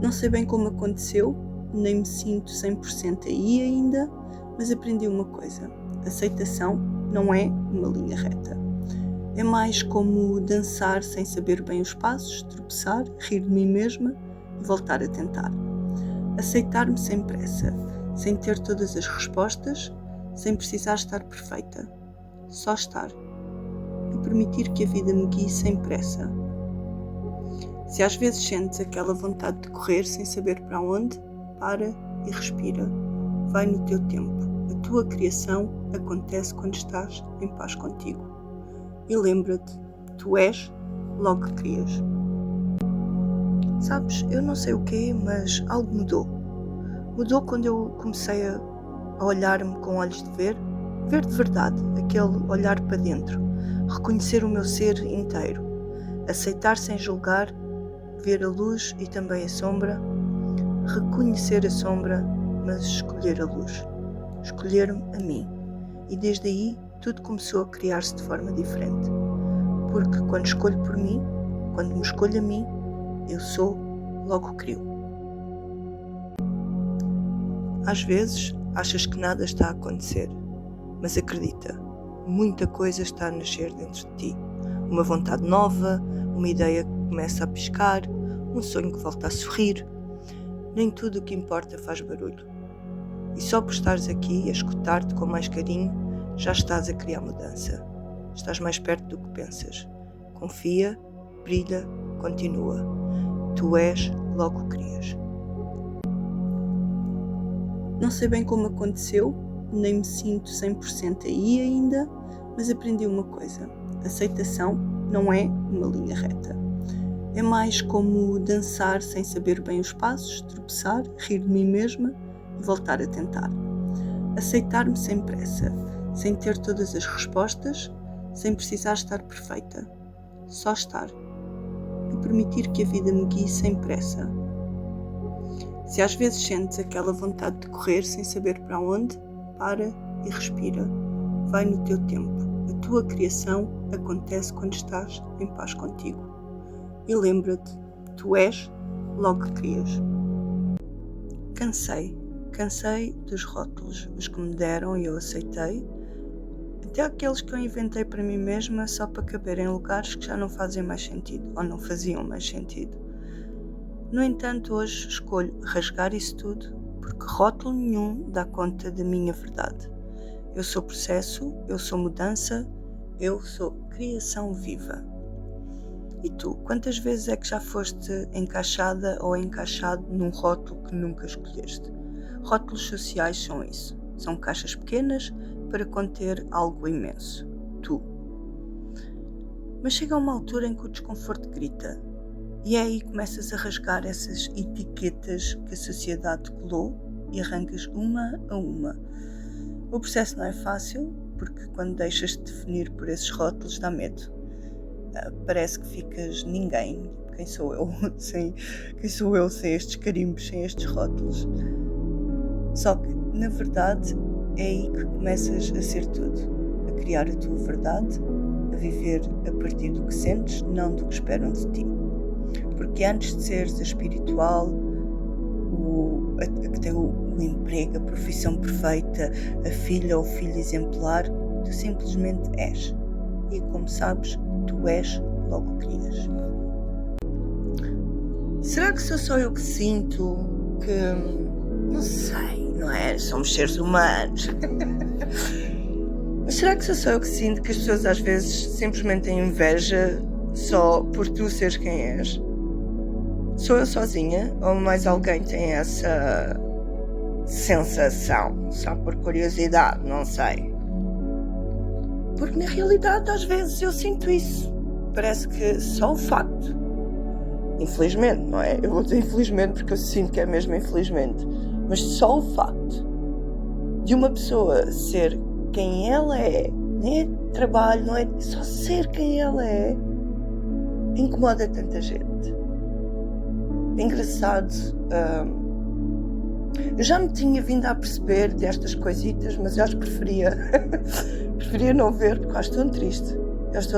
Não sei bem como aconteceu, nem me sinto 100% aí ainda, mas aprendi uma coisa: aceitação não é uma linha reta. É mais como dançar sem saber bem os passos, tropeçar, rir de mim mesma e voltar a tentar. Aceitar-me sem pressa, sem ter todas as respostas, sem precisar estar perfeita. Só estar. E permitir que a vida me guie sem pressa. Se às vezes sentes aquela vontade de correr sem saber para onde, para e respira. Vai no teu tempo. A tua criação acontece quando estás em paz contigo. E lembra-te, tu és, logo crias. Sabes, eu não sei o quê, mas algo mudou. Mudou quando eu comecei a olhar-me com olhos de ver de verdade, aquele olhar para dentro, reconhecer o meu ser inteiro, aceitar sem julgar, ver a luz e também a sombra, reconhecer a sombra, mas escolher a luz, escolher-me a mim. E desde aí tudo começou a criar-se de forma diferente, porque quando escolho por mim, quando me escolho a mim, eu sou, logo crio. Às vezes achas que nada está a acontecer, mas acredita, muita coisa está a nascer dentro de ti. Uma vontade nova, uma ideia que começa a piscar, um sonho que volta a sorrir. Nem tudo o que importa faz barulho. E só por estares aqui a escutar-te com mais carinho, já estás a criar mudança. Estás mais perto do que pensas. Confia, brilha, continua. Tu és, logo crias. Não sei bem como aconteceu, nem me sinto 100% aí ainda, mas aprendi uma coisa: aceitação não é uma linha reta. É mais como dançar sem saber bem os passos, tropeçar, rir de mim mesma e voltar a tentar. Aceitar-me sem pressa, sem ter todas as respostas, sem precisar estar perfeita. Só estar. E permitir que a vida me guie sem pressa. Se às vezes sentes aquela vontade de correr sem saber para onde, para e respira. Vai no teu tempo. A tua criação acontece quando estás em paz contigo. E lembra-te, tu és, logo crias. Cansei dos rótulos, os que me deram e eu aceitei, até aqueles que eu inventei para mim mesma só para caber em lugares que já não fazem mais sentido, ou não faziam mais sentido. No entanto, hoje escolho rasgar isso tudo, porque rótulo nenhum dá conta da minha verdade. Eu sou processo, eu sou mudança, eu sou criação viva. E tu, quantas vezes é que já foste encaixada ou encaixado num rótulo que nunca escolheste? Rótulos sociais são isso. São caixas pequenas para conter algo imenso. Tu. Mas chega uma altura em que o desconforto grita. E é aí que começas a rasgar essas etiquetas que a sociedade colou e arrancas uma a uma. O processo não é fácil, porque quando deixas de definir por esses rótulos dá medo. Parece que ficas ninguém. Quem sou eu? Quem sou eu sem estes carimbos, sem estes rótulos? Só que, na verdade, é aí que começas a ser tudo. A criar a tua verdade, a viver a partir do que sentes, não do que esperam de ti. Porque antes de seres a espiritual, a que tem o emprego, a profissão perfeita, a filha ou filho exemplar, tu simplesmente és. E como sabes, tu és, logo crias. Será que sou só eu que sinto que... Não sei, não é? Somos seres humanos. Mas será que sou só eu que sinto que as pessoas às vezes simplesmente têm inveja só por tu seres quem és? Sou eu sozinha ou mais alguém tem essa sensação? Só por curiosidade, não sei. Porque na realidade às vezes eu sinto isso. Parece que só o facto, infelizmente, não é? Eu vou dizer infelizmente porque eu sinto que é mesmo infelizmente, mas só o facto de uma pessoa ser quem ela é, nem é trabalho, não é só ser quem ela é, incomoda tanta gente. É engraçado, eu já me tinha vindo a perceber destas coisitas, mas eu acho que preferia não ver, porque eu acho tão triste. Eu acho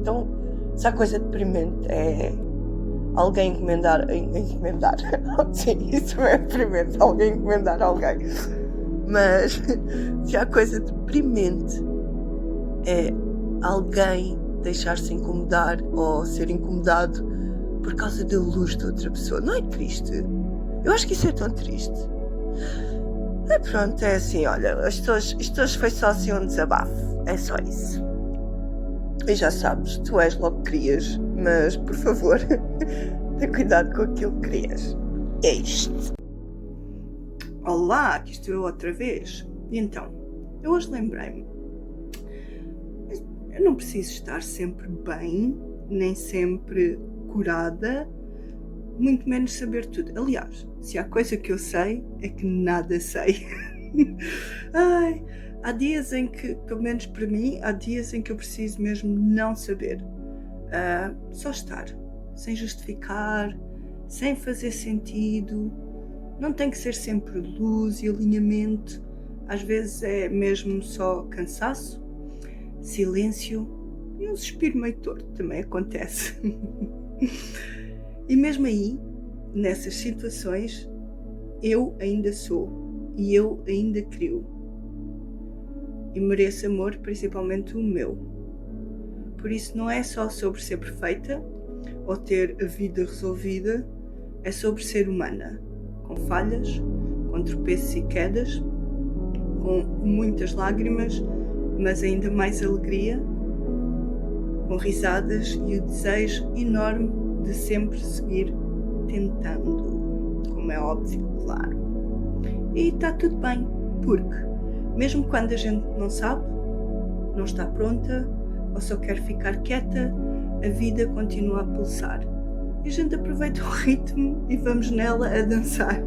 tão se a coisa deprimente é alguém encomendar. Sim, isso é deprimente, alguém encomendar alguém. Mas se há coisa deprimente é alguém deixar-se incomodar ou ser incomodado por causa da luz de outra pessoa. Não é triste? Eu acho que isso é tão triste. Pronto, é assim, olha, isto hoje foi só assim um desabafo. É só isso. E já sabes, tu és logo que querias, mas por favor, tenha cuidado com aquilo que querias. É isto. Olá, aqui estou eu outra vez. E então, eu hoje lembrei-me. Eu não preciso estar sempre bem, nem sempre curada, muito menos saber tudo. Aliás, se há coisa que eu sei, é que nada sei. Ai, há dias em que, pelo menos para mim, há dias em que eu preciso mesmo não saber. Só estar, sem justificar, sem fazer sentido. Não tem que ser sempre luz e alinhamento. Às vezes é mesmo só cansaço, silêncio e um suspiro meio torto também acontece. E mesmo aí, nessas situações, eu ainda sou e eu ainda crio. E mereço amor, principalmente o meu. Por isso não é só sobre ser perfeita ou ter a vida resolvida, é sobre ser humana, com falhas, com tropeços e quedas, com muitas lágrimas, mas ainda mais alegria, com risadas e o desejo enorme de sempre seguir tentando, como é óbvio, claro. E está tudo bem, porque mesmo quando a gente não sabe, não está pronta ou só quer ficar quieta, a vida continua a pulsar. E a gente aproveita o ritmo e vamos nela a dançar.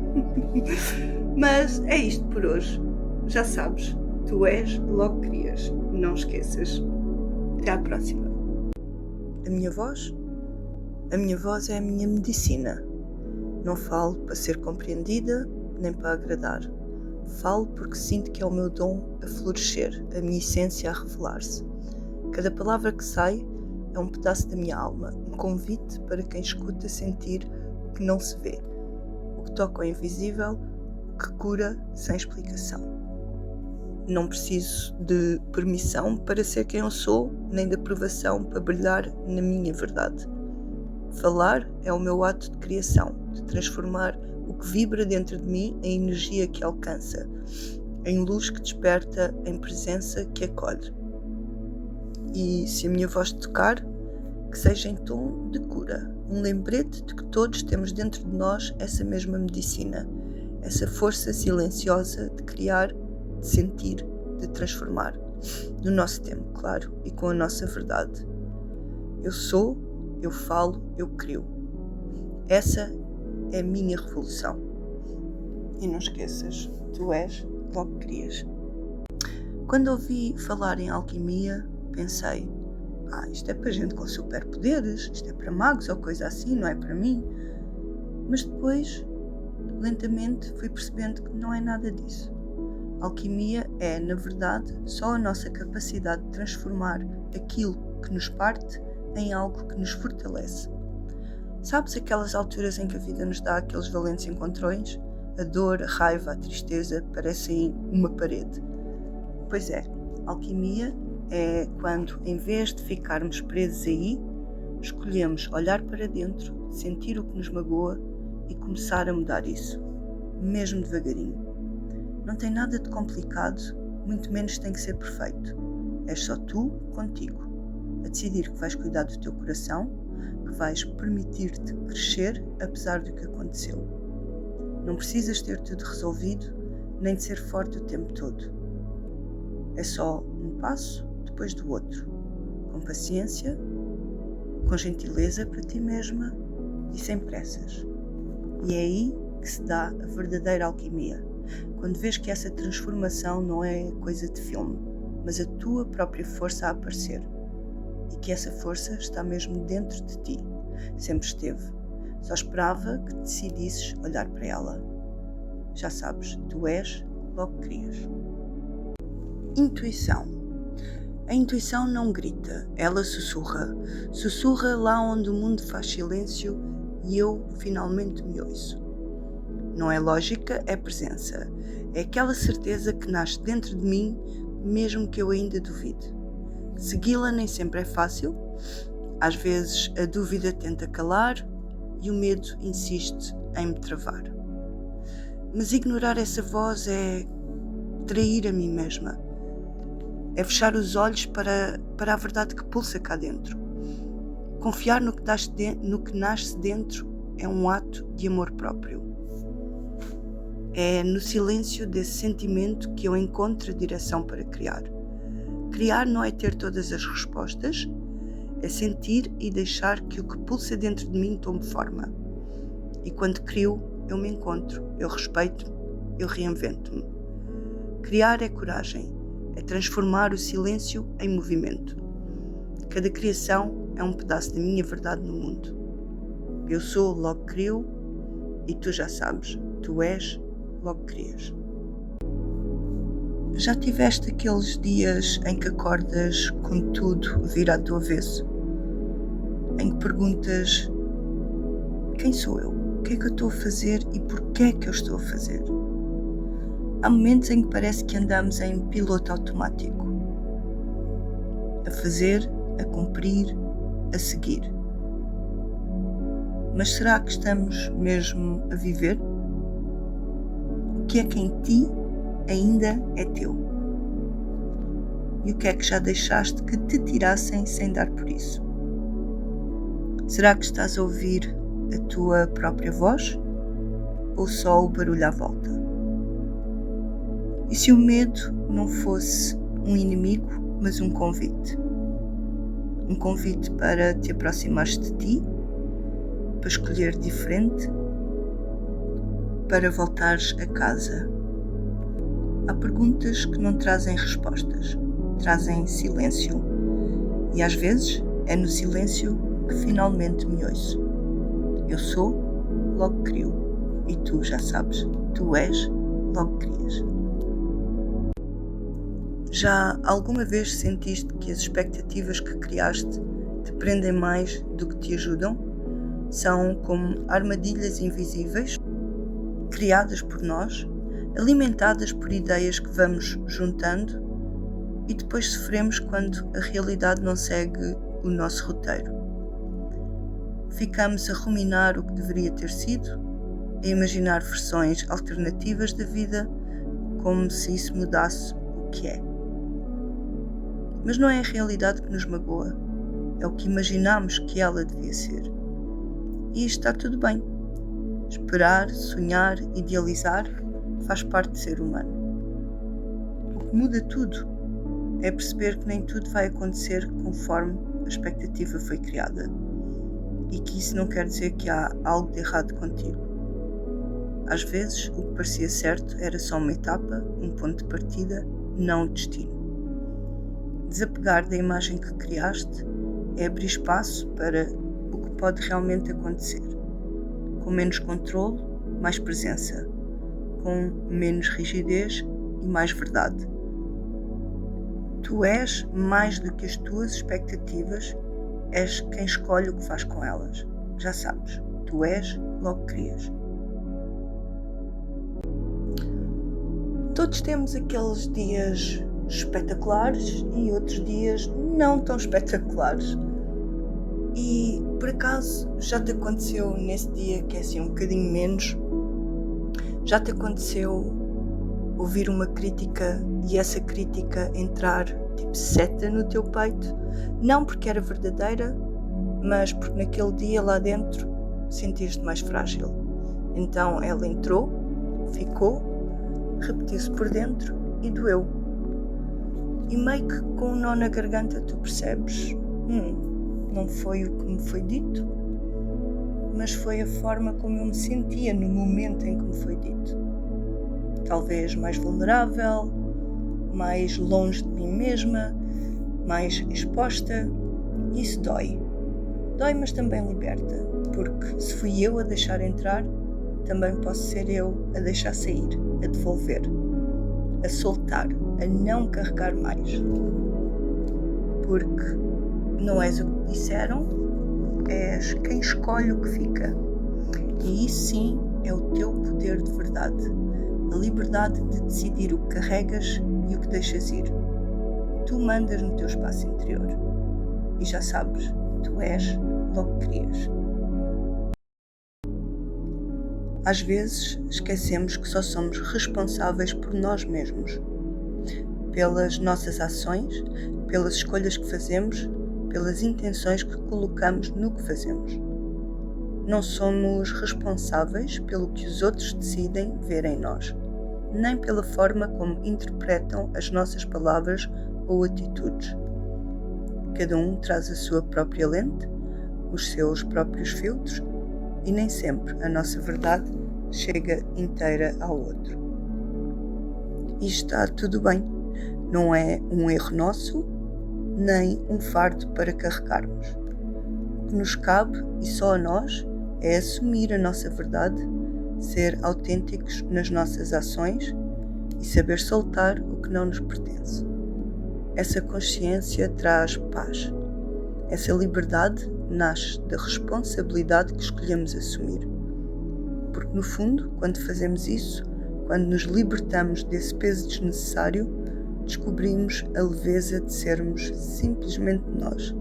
Mas é isto por hoje. Já sabes, tu és logo crias. Não esqueças. Até à próxima. A minha voz? A minha voz é a minha medicina. Não falo para ser compreendida, nem para agradar. Falo porque sinto que é o meu dom a florescer, a minha essência a revelar-se. Cada palavra que sai é um pedaço da minha alma, um convite para quem escuta sentir o que não se vê, o que toca ao invisível, o que cura sem explicação. Não preciso de permissão para ser quem eu sou, nem de aprovação para brilhar na minha verdade. Falar é o meu ato de criação, de transformar o que vibra dentro de mim em energia que alcança, em luz que desperta, em presença que acolhe. E se a minha voz tocar, que seja em tom de cura, um lembrete de que todos temos dentro de nós essa mesma medicina, essa força silenciosa de criar, de sentir, de transformar, no nosso tempo, claro, e com a nossa verdade. Eu sou, eu falo, eu crio. Essa é a minha revolução. E não esqueças, tu és logo que crias. Quando ouvi falar em alquimia, pensei, isto é para gente com superpoderes, isto é para magos ou coisa assim, não é para mim. Mas depois, lentamente, fui percebendo que não é nada disso. Alquimia é, na verdade, só a nossa capacidade de transformar aquilo que nos parte em algo que nos fortalece. Sabes aquelas alturas em que a vida nos dá aqueles valentes encontrões? A dor, a raiva, a tristeza parecem uma parede. Pois é, alquimia é quando, em vez de ficarmos presos aí, escolhemos olhar para dentro, sentir o que nos magoa e começar a mudar isso, mesmo devagarinho. Não tem nada de complicado, muito menos tem que ser perfeito. És só tu contigo, a decidir que vais cuidar do teu coração, que vais permitir-te crescer apesar do que aconteceu. Não precisas ter tudo resolvido, nem de ser forte o tempo todo. É só um passo depois do outro, com paciência, com gentileza para ti mesma e sem pressas. E é aí que se dá a verdadeira alquimia, quando vês que essa transformação não é coisa de filme, mas a tua própria força a aparecer, e que essa força está mesmo dentro de ti, sempre esteve, só esperava que decidisses olhar para ela. Já sabes, tu és logo que crias. Intuição. A intuição não grita, ela sussurra. Sussurra lá onde o mundo faz silêncio e eu finalmente me ouço. Não é lógica, é presença. É aquela certeza que nasce dentro de mim, mesmo que eu ainda duvide. Segui-la nem sempre é fácil. Às vezes a dúvida tenta calar e o medo insiste em me travar. Mas ignorar essa voz é trair a mim mesma. É fechar os olhos para a verdade que pulsa cá dentro. Confiar no que nasce dentro é um ato de amor próprio. É no silêncio desse sentimento que eu encontro a direção para criar. Criar não é ter todas as respostas, é sentir e deixar que o que pulsa dentro de mim tome forma. E quando crio, eu me encontro, eu respeito-me, eu reinvento-me. Criar é coragem, é transformar o silêncio em movimento. Cada criação é um pedaço da minha verdade no mundo. Eu sou, logo crio, e tu já sabes, tu és, logo crias. Já tiveste aqueles dias em que acordas com tudo virado do avesso? Em que perguntas: quem sou eu? O que é que eu estou a fazer e porquê é que eu estou a fazer? Há momentos em que parece que andamos em piloto automático. A fazer, a cumprir, a seguir. Mas será que estamos mesmo a viver? O que é que em ti ainda é teu? E o que é que já deixaste que te tirassem sem dar por isso? Será que estás a ouvir a tua própria voz ou só o barulho à volta? E se o medo não fosse um inimigo, mas um convite? Um convite para te aproximares de ti, para escolher diferente, para voltares a casa. Há perguntas que não trazem respostas, trazem silêncio. E às vezes é no silêncio que finalmente me ouço. Eu sou, logo crio. E tu já sabes, tu és, logo crias. Já alguma vez sentiste que as expectativas que criaste te prendem mais do que te ajudam? São como armadilhas invisíveis, criadas por nós, alimentadas por ideias que vamos juntando e depois sofremos quando a realidade não segue o nosso roteiro. Ficamos a ruminar o que deveria ter sido, a imaginar versões alternativas da vida, como se isso mudasse o que é. Mas não é a realidade que nos magoa, é o que imaginamos que ela devia ser. E está tudo bem. Esperar, sonhar, idealizar faz parte de ser humano. O que muda tudo é perceber que nem tudo vai acontecer conforme a expectativa foi criada e que isso não quer dizer que há algo de errado contigo. Às vezes o que parecia certo era só uma etapa, um ponto de partida, não o destino. Desapegar da imagem que criaste é abrir espaço para o que pode realmente acontecer, com menos controle, mais presença, com menos rigidez e mais verdade. Tu és mais do que as tuas expectativas, és quem escolhe o que faz com elas. Já sabes, tu és, logo crias. Todos temos aqueles dias espetaculares e outros dias não tão espetaculares. E por acaso já te aconteceu nesse dia que é assim um bocadinho menos, já te aconteceu ouvir uma crítica e essa crítica entrar tipo seta no teu peito? Não porque era verdadeira, mas porque naquele dia lá dentro sentiste mais frágil. Então ela entrou, ficou, repetiu-se por dentro e doeu. E meio que com um nó na garganta tu percebes, não foi o que me foi dito, mas foi a forma como eu me sentia no momento em que me foi dito. Talvez mais vulnerável, mais longe de mim mesma, mais exposta. Isso dói. Dói, mas também liberta, porque se fui eu a deixar entrar, também posso ser eu a deixar sair, a devolver, a soltar, a não carregar mais. Porque não és o que disseram, és quem escolhe o que fica. E isso sim é o teu poder de verdade, a liberdade de decidir o que carregas e o que deixas ir. Tu mandas no teu espaço interior. E já sabes, tu és logo que crias. Às vezes esquecemos que só somos responsáveis por nós mesmos, pelas nossas ações, pelas escolhas que fazemos, pelas intenções que colocamos no que fazemos. Não somos responsáveis pelo que os outros decidem ver em nós, nem pela forma como interpretam as nossas palavras ou atitudes. Cada um traz a sua própria lente, os seus próprios filtros, e nem sempre a nossa verdade chega inteira ao outro. E está tudo bem, não é um erro nosso, nem um fardo para carregarmos. O que nos cabe, e só a nós, é assumir a nossa verdade, ser autênticos nas nossas ações e saber soltar o que não nos pertence. Essa consciência traz paz. Essa liberdade nasce da responsabilidade que escolhemos assumir. Porque no fundo, quando fazemos isso, quando nos libertamos desse peso desnecessário, descobrimos a leveza de sermos simplesmente nós.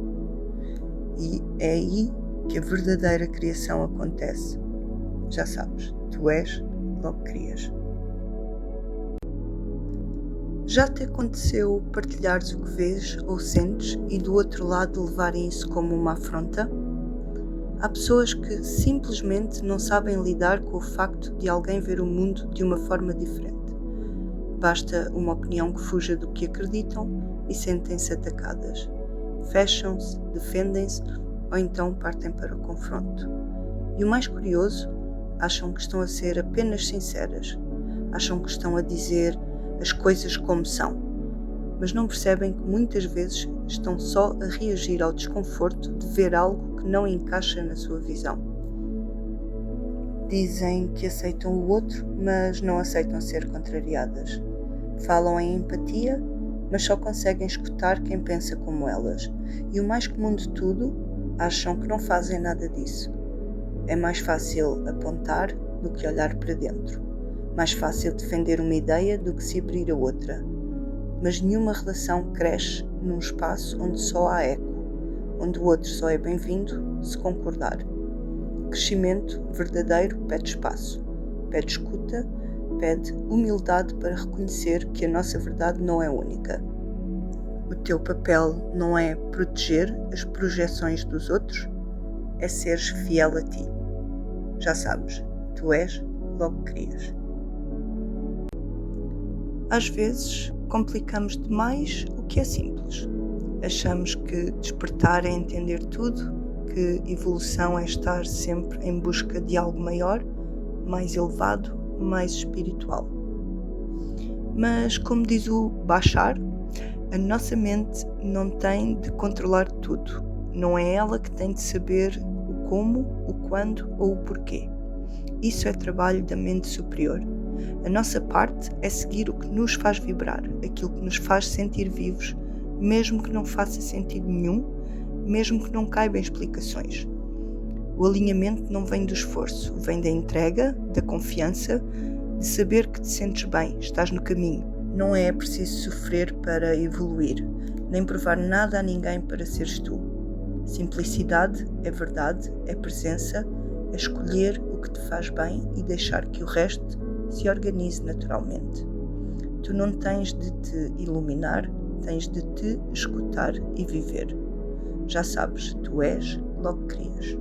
E é aí que a verdadeira criação acontece. Já sabes, tu és, logo crias. Já te aconteceu partilhares o que vês ou sentes e do outro lado levarem isso como uma afronta? Há pessoas que simplesmente não sabem lidar com o facto de alguém ver o mundo de uma forma diferente. Basta uma opinião que fuja do que acreditam e sentem-se atacadas. Fecham-se, defendem-se ou então partem para o confronto. E o mais curioso, acham que estão a ser apenas sinceras. Acham que estão a dizer as coisas como são, mas não percebem que muitas vezes estão só a reagir ao desconforto de ver algo que não encaixa na sua visão. Dizem que aceitam o outro, mas não aceitam ser contrariadas. Falam em empatia, mas só conseguem escutar quem pensa como elas. E o mais comum de tudo, acham que não fazem nada disso. É mais fácil apontar do que olhar para dentro. Mais fácil defender uma ideia do que se abrir a outra. Mas nenhuma relação cresce num espaço onde só há eco, onde o outro só é bem-vindo se concordar. Crescimento verdadeiro pede espaço, pede escuta, pede humildade para reconhecer que a nossa verdade não é única. O teu papel não é proteger as projeções dos outros, é seres fiel a ti. Já sabes, tu és, logo crias. Às vezes, complicamos demais o que é simples. Achamos que despertar é entender tudo, que evolução é estar sempre em busca de algo maior, mais elevado, mais espiritual. Mas, como diz o Bashar, a nossa mente não tem de controlar tudo. Não é ela que tem de saber o como, o quando ou o porquê. Isso é trabalho da mente superior. A nossa parte é seguir o que nos faz vibrar, aquilo que nos faz sentir vivos, mesmo que não faça sentido nenhum, mesmo que não caiba em explicações. O alinhamento não vem do esforço, vem da entrega, da confiança, de saber que te sentes bem, estás no caminho. Não é preciso sofrer para evoluir, nem provar nada a ninguém para seres tu. Simplicidade é verdade, é presença, é escolher o que te faz bem e deixar que o resto se organize naturalmente. Tu não tens de te iluminar, tens de te escutar e viver. Já sabes, tu és, logo crias.